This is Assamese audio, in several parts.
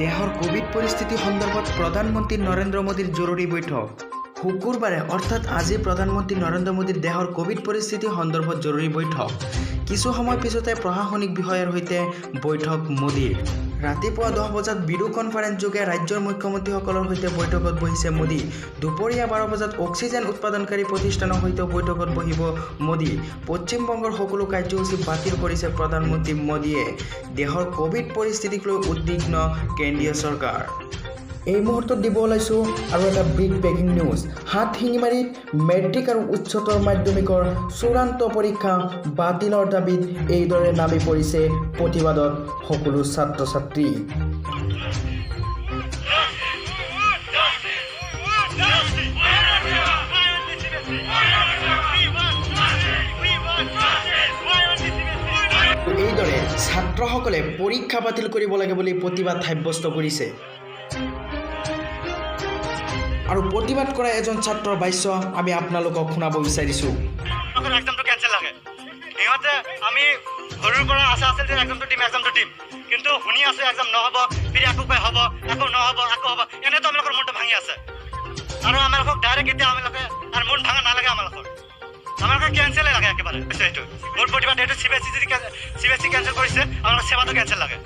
দেশৰ কোভিড পৰিস্থিতি সন্দৰ্ভত প্ৰধানমন্ত্ৰী নৰেন্দ্ৰ মোদীৰ জৰুৰী বৈঠক। শুকুৰবাৰে অৰ্থাৎ আজি প্ৰধানমন্ত্ৰী নৰেন্দ্ৰ মোদীৰ দেশৰ কোভিড পৰিস্থিতি সন্দৰ্ভত জৰুৰী বৈঠক। কিছু সময় পিছতে প্ৰশাসনিক বিষয়াৰ সৈতে বৈঠক মোদীৰ। ৰাতিপুৱা 10 বজাত ভিডিঅ' কনফাৰেন্স যোগে ৰাজ্যৰ মুখ্যমন্ত্ৰীসকলৰ সৈতে বৈঠকত বহিছে মোদী। দুপৰীয়া 12 বজাত অক্সিজেন উৎপাদনকাৰী প্ৰতিষ্ঠানৰ সৈতে বৈঠকত বহিব মোদী। পশ্চিমবংগৰ সকলো কাৰ্যসূচী বাতিল কৰিছে প্ৰধানমন্ত্ৰী মোদীয়ে। দেশৰ কোভিড পৰিস্থিতিক লৈ উদ্বিগ্ন কেন্দ্ৰীয় চৰকাৰ। এই মুহূৰ্তত দিব ওলাইছোঁ আৰু এটা বিগ ব্ৰেকিং নিউজ। হাতশিঙিমাৰীত মেট্ৰিক আৰু উচ্চতৰ মাধ্যমিকৰ চূড়ান্ত পৰীক্ষা বাতিলৰ দাবীত এইদৰে নামি পৰিছে প্ৰতিবাদত সকলো ছাত্ৰ ছাত্ৰী। এইদৰে ছাত্ৰসকলে পৰীক্ষা বাতিল কৰিব লাগে বুলি প্ৰতিবাদ সাব্যস্ত কৰিছে। আৰু প্ৰতিবাদ কৰা এজন ছাত্ৰৰ বাক্য আমি আপোনালোকক শুনাব বিচাৰিছোঁ। এক্সামটো কেঞ্চেল লাগে। সিহঁতে আমি সৰুৰ পৰা আশা আছিল যে এক্সামটো দিম, কিন্তু শুনি আছোঁ এক্সাম নহ'ব, ফিৰি আকৌ কয় হ'ব, আকৌ নহ'ব, আকৌ হ'ব। এনেতো আমালোকৰ মনটো ভাঙি আছে। আৰু আমালোকক ডাইৰেক্ট এতিয়া আমালোকে আৰু মন ভাঙা নালাগে। আমালোকৰ কেঞ্চেলেই লাগে একেবাৰে। এইটো মোৰ প্ৰতিবাদ। এইটো CBSE কেঞ্চেল কৰিছে, আমালোকৰ সেৱাটো কেঞ্চেল লাগে।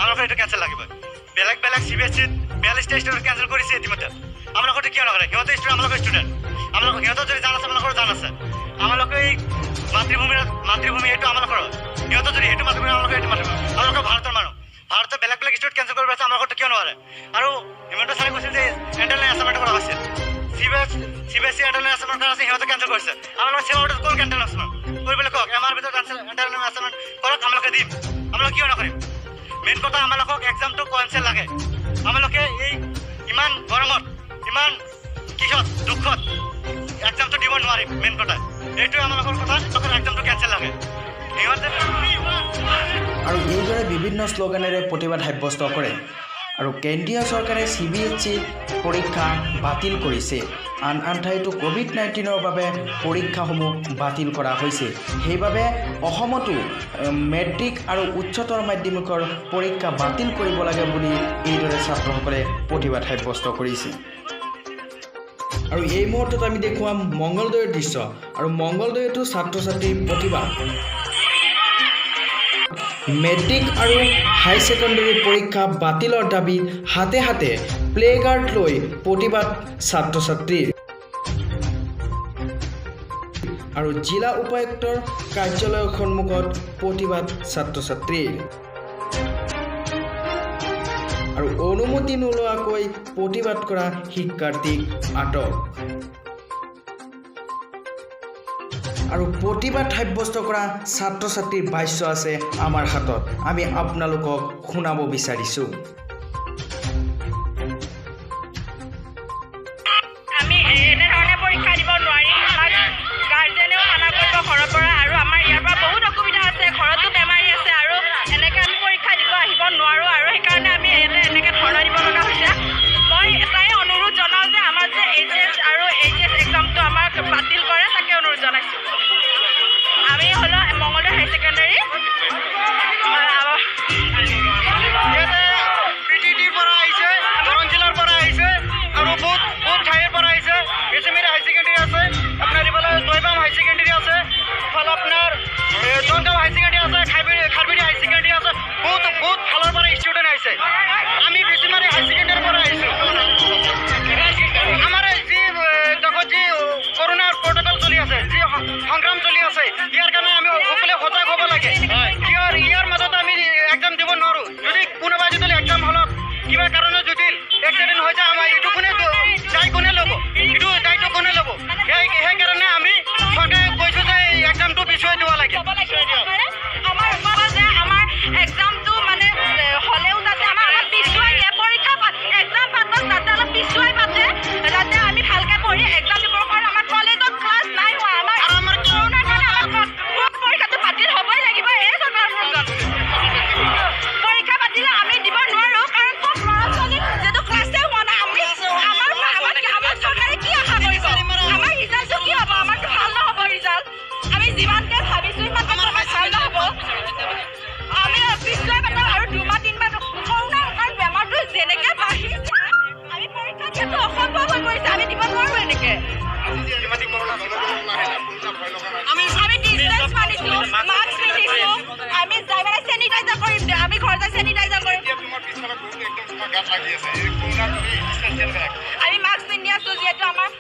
আমালোকৰ এইটো কেঞ্চেল লাগিব। বেলেগ CBSE 42টা ষ্টুডেণ্ট কেঞ্চেল কৰিছে ইতিমধ্যে। আমালোকৰ কিয় নকৰে? সিহঁতে আমালোকৰ ষ্টুডেণ্ট। সিহঁতৰ যদি জান আছে, আমালোকৰ জান আছে। আমালোকে এই মাতৃভূমি এইটো আমালোকৰ। সিহঁতৰ যদি সেইটো মাতৃভূমি, আমালোকৰ এইটো মাতৃভূমি। আমালোকৰ ভাৰতৰ মানুহ। ভাৰতৰ বেলেগ ষ্টুডেণ্ট কেঞ্চেল কৰিব আছে, আমালোকৰতো কিয় নোৱাৰে? আৰু হিমন্ত ছাৰে কৈছিল যে এণ্টাৰনেল এছাইনমেণ্ট কৰা হৈছিল। CBSE এণ্টাৰনেল এছাইনমেণ্ট কৰা আছে, সিহঁতে কেঞ্চেল কৰিছে। আমালোকৰ সেৱাটো ক'ল এণ্টাৰনেল এছাইনমেণ্ট কৰিবলৈ কওক। আমাৰ ভিতৰত এণ্টাৰনেল এছাইনমেণ্ট কৰক, আমালোকে দিম। আমালোকে কিয় নকৰিম? মেইন কথা আমালোকক এক্সামটো কেঞ্চেল লাগে। আমালোকে এই ইমান গৰমত, ইমান কিহত দুখত এক্সামটো দিব নোৱাৰিম। মেইন কথা এইটোৱে আমালোকৰ কথা। এক্সামটো কেঞ্চেল লাগে। আৰু এইদৰে বিভিন্ন শ্লোগানেৰে প্ৰতিবাদ সাব্যস্ত কৰে। আৰু কেন্দ্ৰীয় চৰকাৰে CBSE পৰীক্ষা বাতিল কৰিছে। আন ঠাইতো COVID-19ৰ বাবে পৰীক্ষাসমূহ বাতিল কৰা হৈছে। সেইবাবে অসমতো মেট্ৰিক আৰু উচ্চতৰ মাধ্যমিকৰ পৰীক্ষা বাতিল কৰিব লাগে বুলি এইদৰে ছাত্ৰসকলে প্ৰতিবাদ সাব্যস্ত কৰিছে। আৰু এই মুহূৰ্তত আমি দেখুৱাম মংগলদৈৰ দৃশ্য। আৰু মংগলদৈতো ছাত্ৰ ছাত্ৰীৰ প্ৰতিবাদ। মেট্ৰিক আৰু হাই ছেকেণ্ডেৰী পৰীক্ষা বাতিলৰ দাবীত হাতে হাতে প্লেগাৰ্ড লৈ প্ৰতিবাদ ছাত্ৰ ছাত্ৰীৰ। আৰু জিলা উপায়ুক্তৰ কাৰ্যালয়ৰ সন্মুখত প্ৰতিবাদ ছাত্ৰ ছাত্ৰীৰ। আৰু অনুমতি নোলোৱাকৈ প্ৰতিবাদ কৰা শিক্ষাৰ্থীক আটক। আৰু প্ৰতিবাদ সাব্যস্ত কৰা ছাত্ৰ ছাত্ৰীৰ বাক্য আছে আমাৰ হাতত, আমি আপোনালোকক শুনাব বিচাৰিছোঁ। আমি এনেধৰণে পৰীক্ষা দিব নোৱাৰিম। আমাক গাৰ্জেনেও মানা কৰিব ঘৰৰ পৰা। আৰু আমাৰ ইয়াৰ পৰা বহুত অসুবিধা আছে, ঘৰতো বেমাৰী আছে। আৰু এনেকৈ আমি পৰীক্ষা দিব আহিব নোৱাৰোঁ। আৰু সেইকাৰণে আমি এনেকৈ ধৰ্ণা দিব লগা হৈছে। মই এটাই অনুৰোধ জনাওঁ যে আমাৰ যে HS আৰু HS এক্সামটো আমাক বাতিল কৰে, তাকে অনুৰোধ জনাইছোঁ। আমি হ'লো মংগলদৈ হাই ছেকেণ্ডেৰী PTTৰ পৰা আহিছে, দৰং জিলাৰ পৰা আহিছে, আৰু বহুত ঠাইৰ পৰা আহিছে। বেচিমেৰী হাই ছেকেণ্ডেৰী আছে, আপোনাৰ এইফালে দৈবাম হাই ছেকেণ্ডেৰী আছে, ইফালে আপোনাৰ জনগাঁও হাই ছেকেণ্ডেৰী আছে, খাৰবেৰী হাই ছেকেণ্ডেৰী আছে। বহুত ফালৰ পৰা ষ্টুডেণ্ট আহিছে। আমি বেচিমাৰী হাই ছেকেণ্ডেৰীৰ পৰা আহিছোঁ। আমাৰ যি কৰোণাৰ প্ৰট'কল চলি আছে, যি সংগ্ৰাম চলি আছে, ইয়াৰ কাৰণে আমি সকলোৱে সজাগ হ'ব লাগে। ইয়াৰ মাজত আমি এক্সাম দিব নোৱাৰোঁ। যদি কোনোবাই যদি এক্সাম হলত কিবা কাৰণত যদি এক্সিডেণ্ট হৈ যায়, আমাৰ এইটো কোনে ল'ব? এইটো দায়িত্ব কোনে ল'ব? সেইকাৰণে আমি চৰকাৰে কৈছোঁ যে এক্সামটো পিছুৱাই দিব লাগে। আমাৰ এক্সামটো মানে হ'লেও যাতে আমাৰ আমাৰ